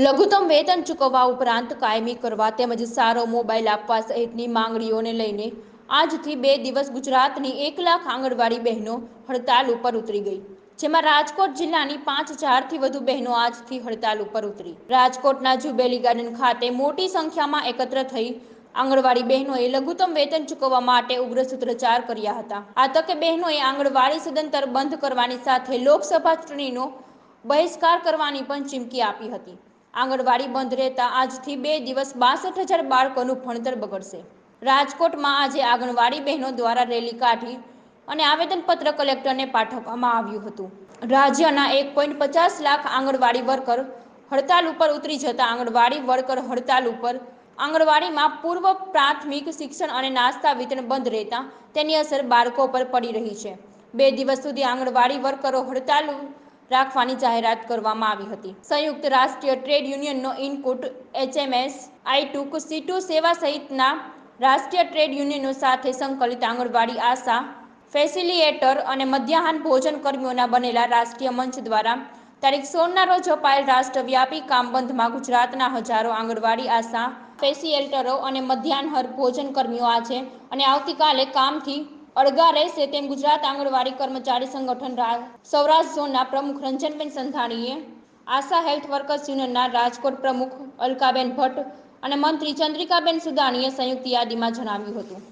લઘુત્તમ વેતન ચૂકવવા ઉપરાંત કાયમી કરવા તેમજ સારો મોબાઈલ આપવા સહિતની માંગણીઓને લઈને આજથી 2 દિવસ ગુજરાતની 1 લાખ આંગણવાડી બહેનો હડતાલ ઉપર ઉતરી ગઈ, જેમાં રાજકોટ જિલ્લાની 5,000થી વધુ બહેનો આજથી હડતાલ ઉપર ઉતરી। રાજકોટના જુબેલી ગાર્ડન ખાતે મોટી સંખ્યામાં એકત્ર થઈ આંગણવાડી બહેનોએ લઘુત્તમ વેતન ચૂકવવા માટે ઉગ્ર સૂત્રોચ્ચાર કર્યા હતા। આ તકે બહેનોએ આંગણવાડી સદંતર બંધ કરવાની સાથે લોકસભા ચૂંટણીનો બહિષ્કાર કરવાની પણ ચીમકી આપી હતી। આંગણવાડી બંધ રહેતા આજથી 2 દિવસ 62,000 બાળકોનું ભણતર બગડશે। રાજકોટમાં આજે આંગણવાડી બહેનો દ્વારા રેલી કાઢી અને આવેદનપત્ર કલેક્ટરને પાઠવવામાં આવ્યું હતું। રાજ્યના 1.50 લાખ આંગણવાડી વર્કર હડતાલ ઉપર ઉતરી જતા આંગણવાડી વર્કર હડતાલ ઉપર આંગણવાડીમાં પૂર્વ પ્રાથમિક શિક્ષણ અને નાસ્તા વિતરણ બંધ રહેતા તેની અસર બાળકો પર પડી રહી છે। 2 દિવસ સુધી આંગણવાડી વર્કરો હડતાલ રાખવાની જાહેરાત કરવામાં આવી હતી। સંયુક્ત રાષ્ટ્રીય ટ્રેડ યુનિયનનો ઇનપુટ, HMS, આઈટુક, સીટુ સેવા સહિતના રાષ્ટ્રીય ટ્રેડ યુનિયનો સાથે સંકલિત આંગણવાડી આશા, ફેસિલિએટર અને મધ્યાહન ભોજન કર્મીઓના બનેલા રાષ્ટ્રીય મંચ દ્વારા તારીખ 16ના રોજ અપાયેલ રાષ્ટ્રવ્યાપી કામ બંધમાં ગુજરાતના હજારો આંગણવાડી આશા, ફેસિલિએટરો અને મધ્યાહન ભોજન કર્મીઓ આજે અને આવતીકાલે કામથી અળગા રહેશે તેમ ગુજરાત આંગણવાડી કર્મચારી સંગઠન સૌરાષ્ટ્ર ઝોનના પ્રમુખ રંજનબેન સંધાણીએ, આશા હેલ્થ વર્કર્સ યુનિયનના રાજકોટ પ્રમુખ અલકાબેન ભટ્ટ અને મંત્રી ચંદ્રિકાબેન સુદાણીએ સંયુક્ત યાદીમાં જણાવ્યું હતું।